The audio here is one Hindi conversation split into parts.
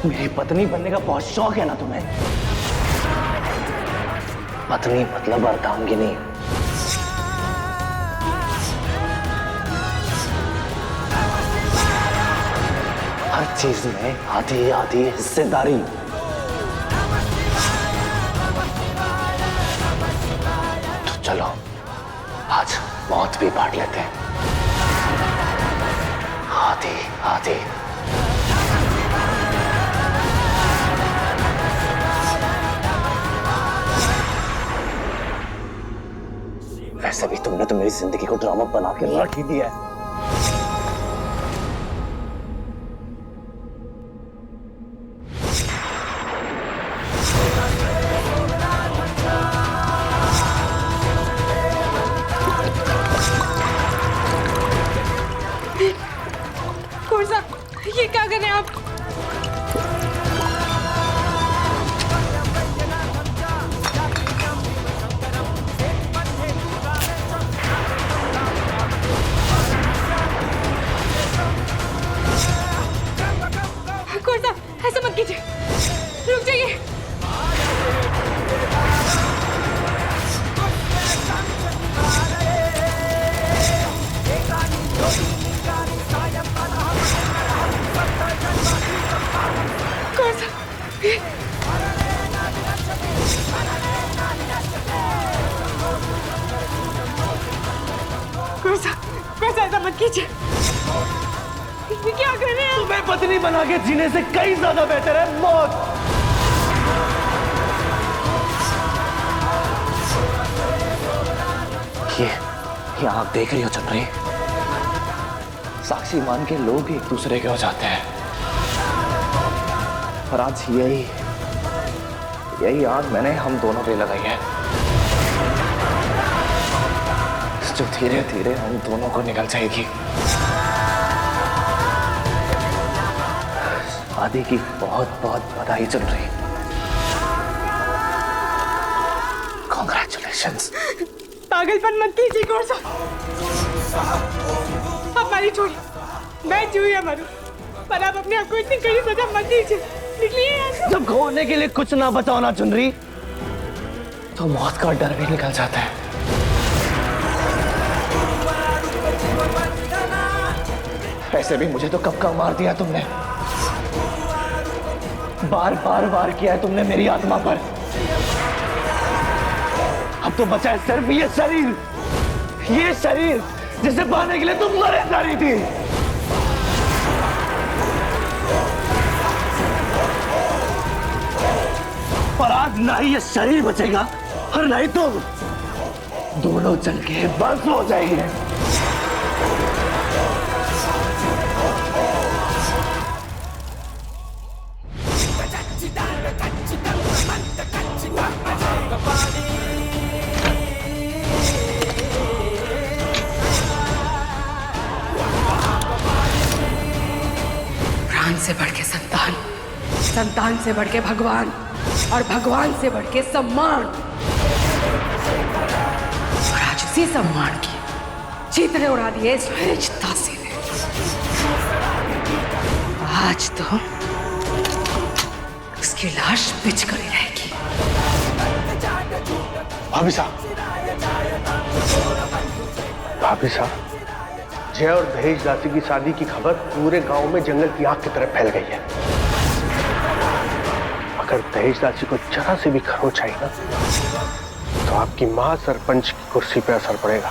मेरी पत्नी बनने का बहुत शौक है ना तुम्हें? पत्नी मतलब अर्धांगिनी। हर चीज में आधी आधी हिस्सेदारी। तो चलो आज मौत भी बांट लेते हैं, आधी आधी। वैसे भी तुमने तो मेरी जिंदगी को ड्रामा बना के रख ही दिया है। ये क्या कर रहे हैं आप? कौन सा? ऐसा मत कीजिए, रुक जाइए। ऐसा मत कीजिए, ये क्या कर रहे हैं? तुम्हें पत्नी बना के जीने से कहीं ज्यादा बेहतर है मौत। ये आप देख रही हो चल रही, साक्षी मान के लोग एक दूसरे के हो जाते हैं, और आज यही आग मैंने हम दोनों पे लगाई है, जो धीरे धीरे हम दोनों को निकल जाएगी। शादी की बहुत बहुत बधाई चल रही। Congratulations। पागलपन मत कीजिए कौन सा? आप मारी छोड़िए, मैं जीऊँ या मरूं, पर आप अपने आप को इतनी कड़ी सजा मत दीजिए। निकलिए यहाँ से। जब खोने के लिए कुछ ना बचाओ ना चुन रही, तो मौत का डर भी निकल जाता है। वैसे भी मुझे तो कब का मार दिया तुमने, बार बार वार किया है तुमने मेरी आत्मा पर। अब तो बचा है सिर्फ ये शरीर जिसे पाने के लिए तुम मरे जा रही थी। और आज ना ही ये शरीर बचेगा और ना ही तुम, दोनों जल के भस्म हो जाएंगे। प्राण से बढ़ के संतान, संतान से बढ़ के भगवान, और भगवान से बढ़ के सम्मान। और आज उसी सम्मान की चीतरे उड़ा दिए इस दासी ने। आज तो उसकी लाश बिछ कर ही रहेगी। भाभी साहब, जय और दहेज दासी की शादी की खबर पूरे गांव में जंगल की आग की तरह फैल गई है। अगर दहेज दासी को जरा से भी खरोच आई ना, तो आपकी मां सरपंच की कुर्सी पे असर पड़ेगा।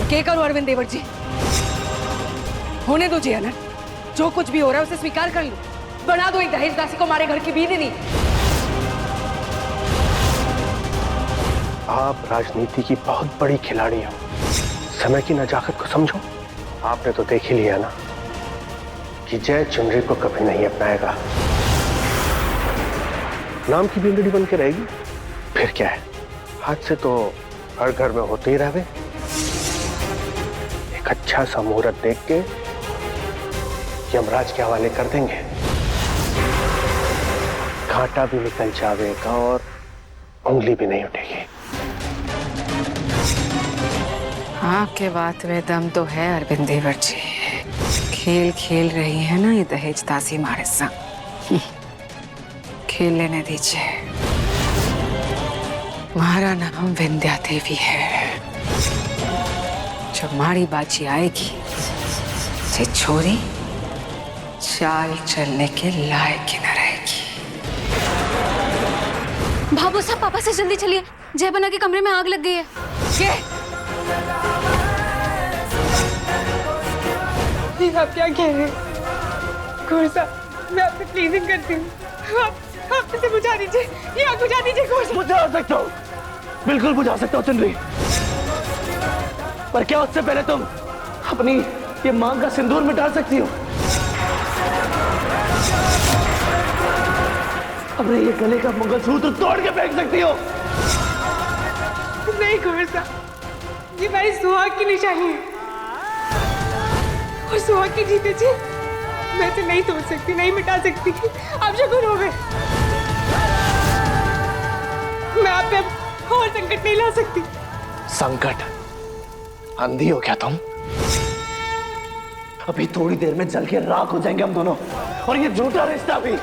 क्या करूं अरविंद देवर जी? होने दो जी अनर, जो कुछ भी हो रहा है उसे स्वीकार कर लो। बना दो एक दहेज दासी को हमारे घर की बीवी। आप राजनीति की बहुत बड़ी खिलाड़ी हो, समय की नजाकत को समझो। आपने तो देख ही लिया ना कि जय चुनरी को कभी नहीं अपनाएगा, नाम की बिंदड़ी बन के रहेगी। फिर क्या है, आज से तो हर घर में होते ही रहे। एक अच्छा सा मुहूर्त देख के यमराज के हवाले कर देंगे, कांटा भी निकल जाएगा और उंगली भी नहीं उठेगी। आपके बात में दम तो है अरविंद देवर जी। खेल खेल रही है ना ये दहेज दासी हमारे संग। खेल लेने दीजिए। हमारा नाम विंध्या देवी है। जब हमारी बाजी आएगी ये छोरी चाल चलने के लायक ही न रहेगी। भाभू साहब, पापा से जल्दी चलिए, जय बना के कमरे में आग लग गई है। ये आप क्या कह रहे हैं? कौर साहब, मैं आपसे प्लीजिंग करती हूँ, आप इसे बुझा दीजिए, ये आग बुझा दीजिए। कौर साहब, बुझा सकता हूँ, बिल्कुल बुझा सकता हूँ चुनरी, पर क्या उससे पहले तुम अपनी ये मांग का सिंदूर मिटा सकती हो? अपने ये गले का मंगलसूत्र तोड़ के फेंक सकती हो? नहीं कौर साहब, ये मेरी सुहाग की निशानी है और सुहाग की जीते जी मैं इसे नहीं तोड़ सकती, नहीं मिटा सकती। आप शगुन हो गए, मैं आप पे अब और संकट नहीं ला सकती। संकट? अंधी हो क्या तुम? अभी थोड़ी देर में जल के राख हो जाएंगे हम दोनों, और ये झूठा रिश्ता भी।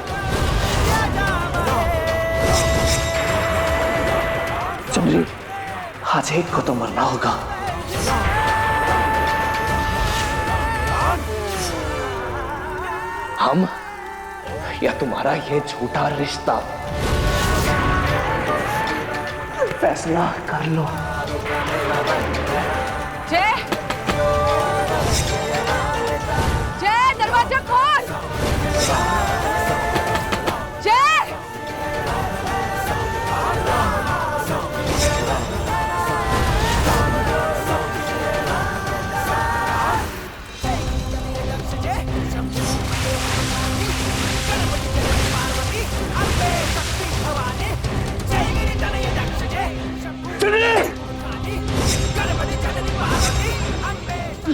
चुनरी, आज एक को तो मरना होगा। हम या तुम्हारा ये झूठा रिश्ता, फैसला कर लो। जय, जय दरवाजा खोल। जय,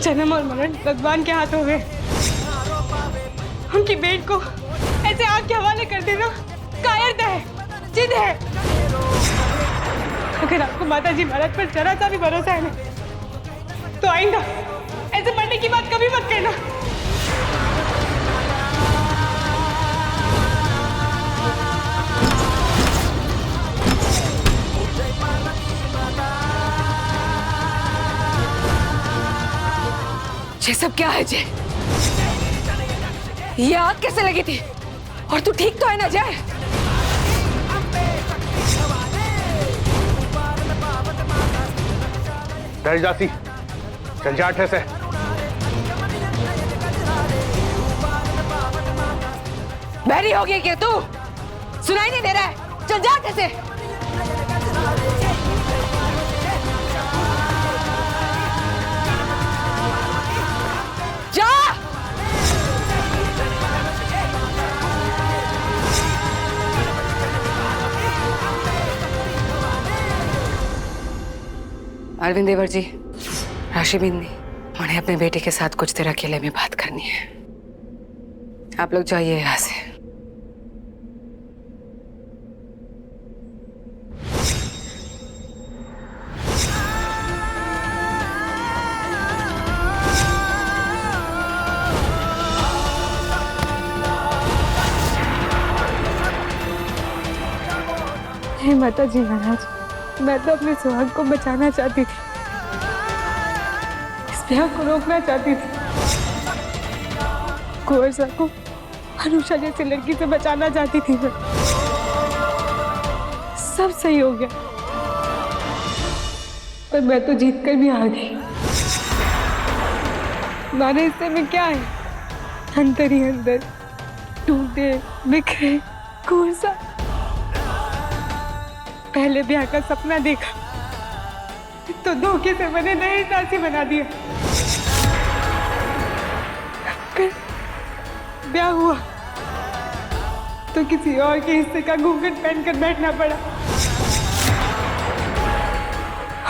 जन्म और मरण भगवान के हाथों में। उनकी बेट को ऐसे आग के हवाले कर देना कायरता है, जिद है। अगर आपको माता जी महाराज पर जरा सा भी भरोसा है ना, तो आइंदा ऐसे मरने की बात कभी मत करना। ये सब क्या है जय? ये आग कैसे लगी थी? और तू ठीक तो है ना जय? दासी, चल जा अठे से। बहरी हो गई क्या तू? सुनाई नहीं दे रहा है? चल जा अठे से। जा। अरविंद देवर जी, राशि बिंदी, उन्हें अपने बेटे के साथ कुछ देर अकेले में बात करनी है। आप लोग जाइए यहाँ से। हे माता जी महाराज, मैं तो अपने सुहाग को बचाना चाहती थी, इस ब्याह को रोकना चाहती थी, कुंवर साहब को अनुषा जैसी लड़की से बचाना चाहती थी मैं। सब सही हो गया, पर मैं तो जीत कर भी आ गई। हमारे हिस्से में क्या है? अंदर ही अंदर टूटे बिखरे कुंवर साहब। पहले ब्याह का सपना देखा तो धोखे से मैंने नई दासी बना दिया। फिर ब्याह हुआ तो किसी और के हिस्से का घूंघट पहनकर बैठना पड़ा,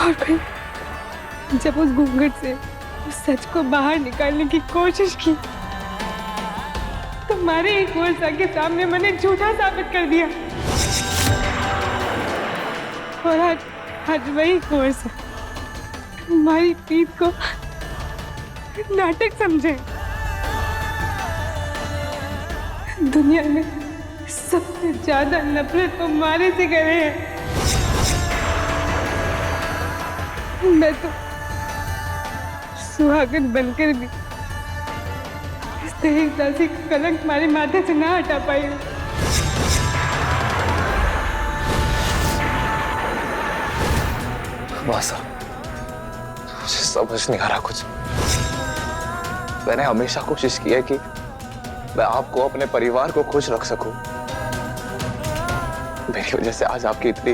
और फिर जब उस घूंघट से उस सच को बाहर निकालने की कोशिश की तो हमारे एक वर्षा के सामने मैंने झूठा साबित कर दिया। और आज वही कोर्स हमारी पीठ को नाटक समझे। दुनिया में सबसे ज्यादा नफरत तो मारे से करे हैं। मैं तो सुहागन बनकर भी इस दहेज दासी का कलंक हमारे माथे से ना हटा पाई हूँ। मासा, मुझे समझ नहीं आ रहा कुछ। मैंने हमेशा कोशिश की है कि मैं आपको, अपने परिवार को खुश रख सकूं। मेरी वजह से आज आपकी इतनी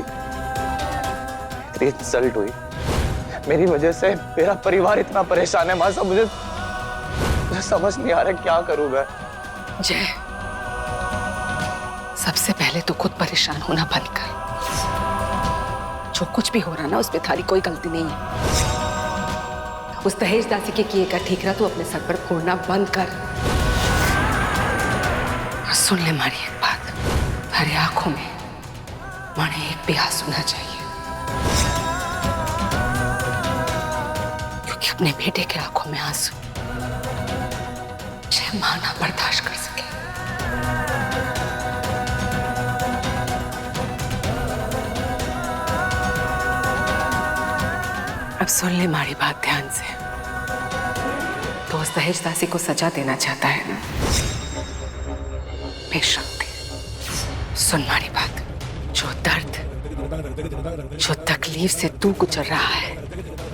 इंसल्ट हुई। मेरी वजह से मेरा परिवार इतना परेशान है। मासा, मुझे समझ नहीं आ रहा क्या करूं मैं। जय, सबसे पहले तो खुद परेशान होना बंद कर। जो कुछ भी हो रहा ना, उसमें थारी कोई गलती नहीं है। उस दहेज दासी के किए का ठीकरा तू अपने सर पर फोड़ना बंद कर। और सुन ले मारी एक बात, हमारी आंखों में माने एक भी आंसू ना चाहिए, क्योंकि अपने बेटे के आंखों में आंसू जय मां ना बर्दाश्त कर सके। अब सुन ले हमारी बात ध्यान से। तो उस दहेज दासी को सजा देना चाहता है ना? बेशक दे। सुन हमारी बात, जो दर्द, जो तकलीफ से तू गुजर रहा है,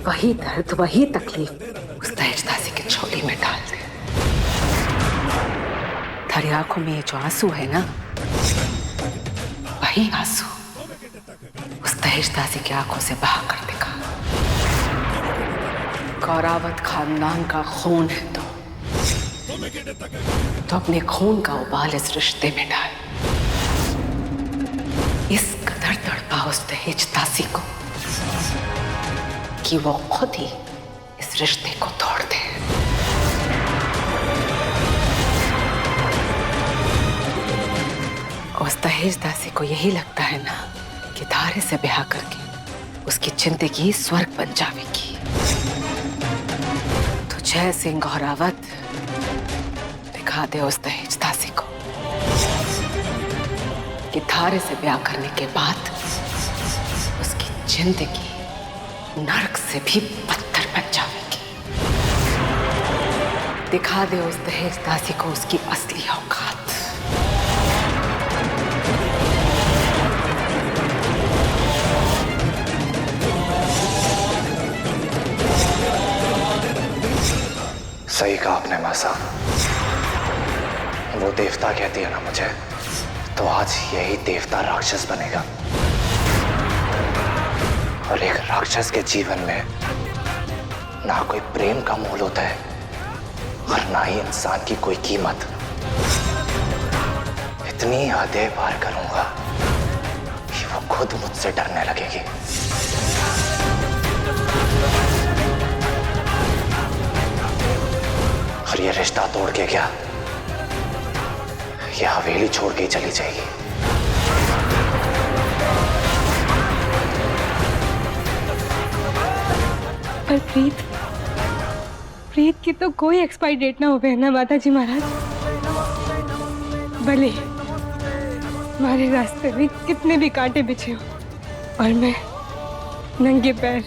वही दर्द, वही तकलीफ उस दहेज दासी की झोली में डाल दे। तेरी आंखों में ये जो आंसू है ना, वही आंसू उस दहेज दासी की आंखों से बहा कर दिखा। कौरावत खानदान का खून है तो अपने खून का उबाल इस रिश्ते में डाल। इस कदर तड़पा उस दहेज दासी को कि वो खुद ही इस रिश्ते को तोड़ दे। उस दहेज दासी को यही लगता है ना कि धारे से ब्याह करके उसकी जिंदगी स्वर्ग बन जाएगी। तो जय सिंह गौरावत दिखा दे उस दहेज दासी को कि धारे से ब्याह करने के बाद उसकी जिंदगी नरक से भी बदतर बन जाएगी। दिखा दे उस दहेज दासी को उसकी असली औकात। सही कहा आपने मासा। वो देवता कहती है ना मुझे, तो आज यही देवता राक्षस बनेगा। और एक राक्षस के जीवन में ना कोई प्रेम का मोल होता है और ना ही इंसान की कोई कीमत। इतनी हदें पार करूंगा कि वो खुद मुझसे डरने लगेगी। और ये रिश्ता तोड़ के क्या, ये हवेली छोड़ के ही चली जाएगी। पर प्रीत की तो कोई एक्सपायरी डेट ना हो ना माता जी महाराज। भले हमारे रास्ते में कितने भी कांटे बिछे हो और मैं नंगे पैर,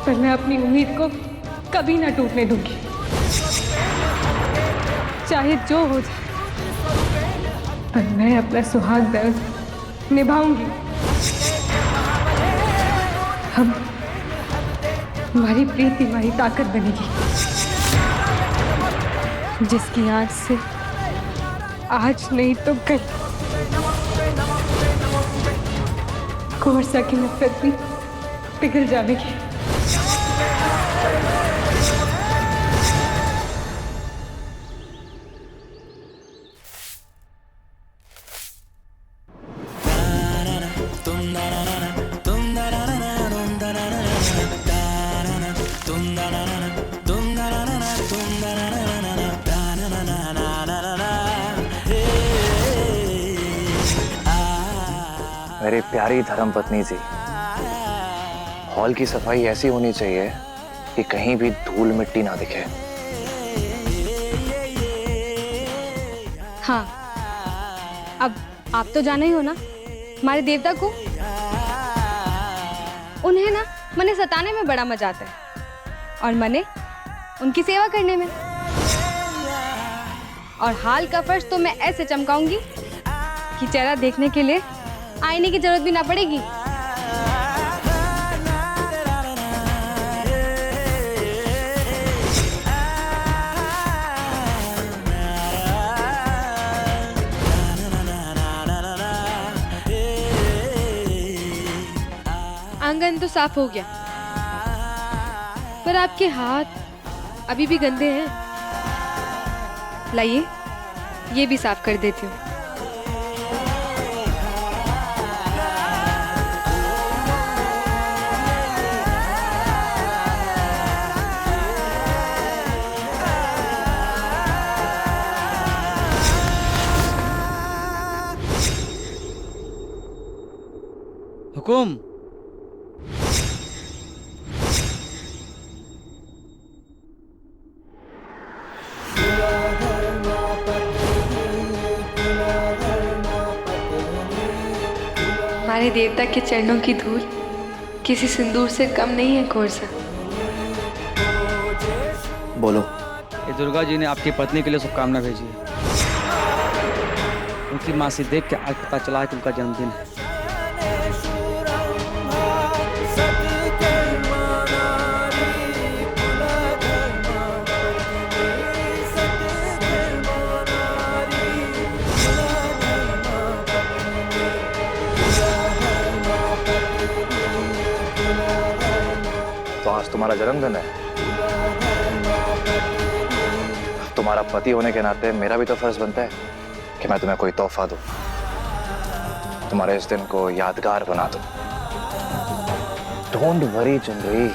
पर मैं अपनी उम्मीद को कभी ना टूटने दूंगी, चाहे जो हो जाए। पर मैं अपना सुहाग दर्द निभाऊंगी। हम हमारी प्रीति हमारी ताकत बनेगी, जिसकी आंच से आज नहीं तो कल कोर्सा की नफरत भी पिघल जाएगी। मेरी प्यारी धर्मपत्नी जी, हॉल की सफाई ऐसी होनी चाहिए कि कहीं भी धूल मिट्टी ना दिखे। हाँ, अब आप तो जाना ही हो ना हमारे देवता को, उन्हें ना मने सताने में बड़ा मजा आता है और मने उनकी सेवा करने में। और हाल का फर्श तो मैं ऐसे चमकाऊंगी कि चेहरा देखने के लिए आईने की जरूरत भी ना पड़ेगी। आंगन तो साफ हो गया, पर आपके हाथ अभी भी गंदे हैं। लाइए ये भी साफ कर देती हूँ। हुकुम। हमारे देवता के चरणों की धूल किसी सिंदूर से कम नहीं है कोरसा। बोलो। ये दुर्गा जी ने आपकी पत्नी के लिए शुभकामना भेजी है। उनकी माँ से देख के आज पता चला है कि उनका जन्मदिन है। तो आज तुम्हारा जन्मदिन है। तुम्हारा पति होने के नाते मेरा भी तो फर्ज बनता है कि मैं तुम्हें कोई तोहफा दूं, तुम्हारे इस दिन को यादगार बना दूं। डोंट वरी चुनरी,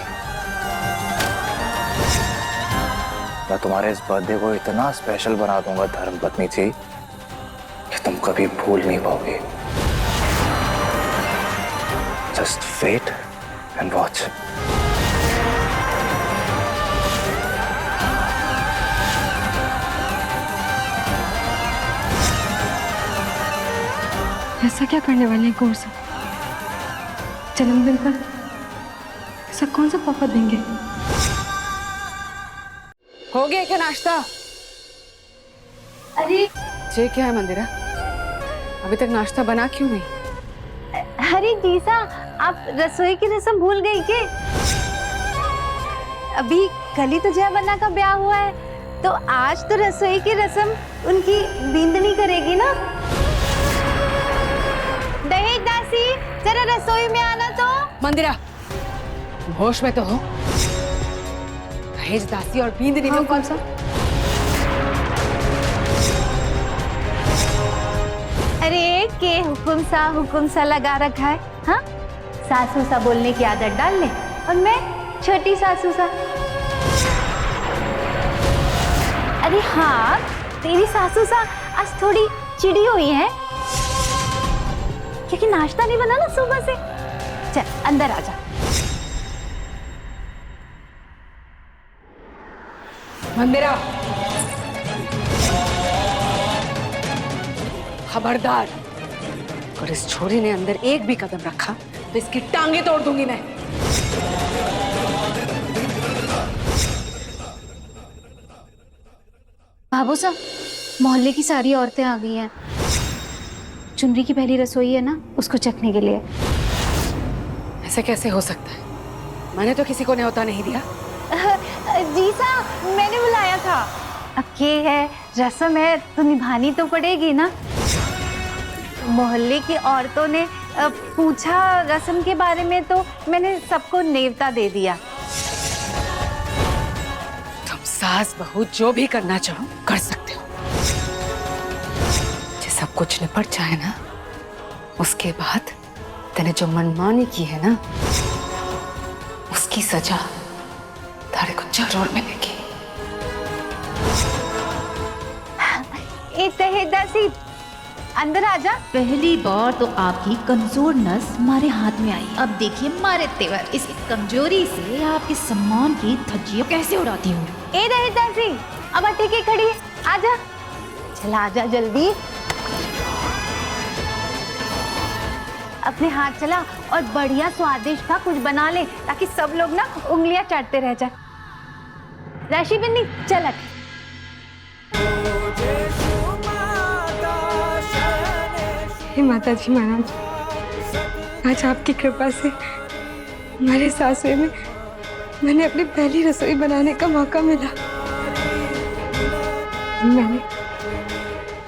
मैं तुम्हारे इस बर्थडे को इतना स्पेशल बना दूंगा धर्मपत्नी जी कि तुम कभी भूल नहीं पाओगे। Just wait and watch. ऐसा क्या करने वाले हैं कोरसा? जन्मदिन पर ऐसा कौन सा तोहफा देंगे? हो गया क्या नाश्ता? अरे ये क्या है मंदिरा, अभी तक नाश्ता बना क्यों नहीं? अरे जीसा, आप रसोई की रस्म भूल गई क्या? अभी कल ही तो जया बन्ना का ब्याह हुआ है, तो आज तो रसोई की रस्म उनकी बींदनी करेगी ना। दहेज दासी, जरा रसोई में आना तो। मंदिरा होश में तो हो। दहेज दासी और बींदनी में कौन सा? अरे के हुकुम सा लगा रखा है। हाँ, सासू सा बोलने की आदत डाल ले। और मैं छोटी सासू सा। अरे हाँ, तेरी सासू सा आज थोड़ी चिड़ी हुई है क्योंकि नाश्ता नहीं बना ना सुबह से। चल अंदर आजा। मंदिरा खबरदार, अगर इस छोरी ने अंदर एक भी कदम रखा तो इसकी टांगे तोड़ दूंगी मैं। बाबू साहब, मोहल्ले की सारी औरतें आ गई हैं। चुनरी की पहली रसोई है ना, उसको चखने के लिए। ऐसे कैसे हो सकता है? मैंने तो किसी को न्योता नहीं दिया। जी साहब, मैंने बुलाया था। अब ये है, रस्म है तो निभानी तो पड़ेगी ना। मोहल्ले की औरतों ने पूछा रस्म के बारे में, तो मैंने सबको न्योता दे दिया। तुम सास बहू जो भी करना चाहो कर सकते हो। सब कुछ निपट जाए ना, उसके बाद तूने जो मनमानी की है ना, उसकी सजा तारे को जरूर मिलेगी। दासी, अंदर आजा। पहली बार तो आपकी कमजोर नस हमारे हाथ में आई। अब देखिए हमारे तेवर, इस कमजोरी से आपके सम्मान की धज्जियां कैसे उड़ाती हूँ। दासी, अब ठीक खड़ी है, आजा। चला आजा जल्दी। अपने हाथ चला और बढ़िया स्वादिष्ट सा कुछ बना ले, ताकि सब लोग ना उंगलियां चाटते रह जाए। राशि बिन्नी चलक। हे माता जी महाराज, आज आपकी कृपा से हमारे सासरे में मैंने अपनी पहली रसोई बनाने का मौका मिला। मैंने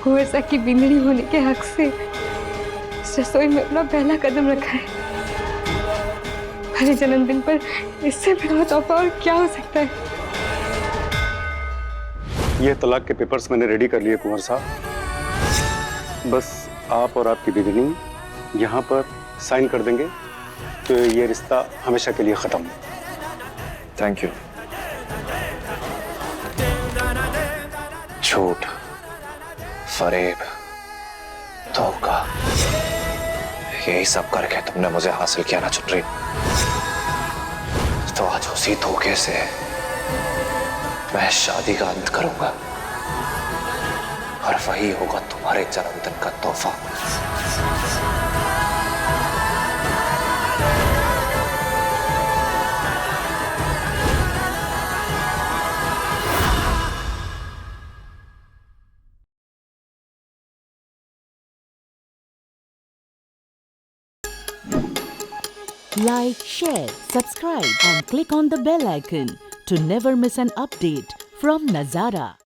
कुंवर की बिंदड़ी होने के हक से इस रसोई में अपना पहला कदम रखा है। हमारे जन्मदिन पर इससे बड़ा तोहफा और क्या हो सकता है। ये तलाक के पेपर्स मैंने रेडी कर लिए कुंवर साहब, बस आप और आपकी बिगनी यहाँ पर साइन कर देंगे तो ये रिश्ता हमेशा के लिए खत्म। Thank you. झूठ, फरेब, धोखा, यही सब करके तुमने मुझे हासिल किया ना चुनरी। तो आज उसी धोखे से मैं शादी का अंत करूंगा और वही होगा तुम्हारे जन्मदिन का तोहफा। Like, share, subscribe and click on the bell icon to never miss an update from Nazara.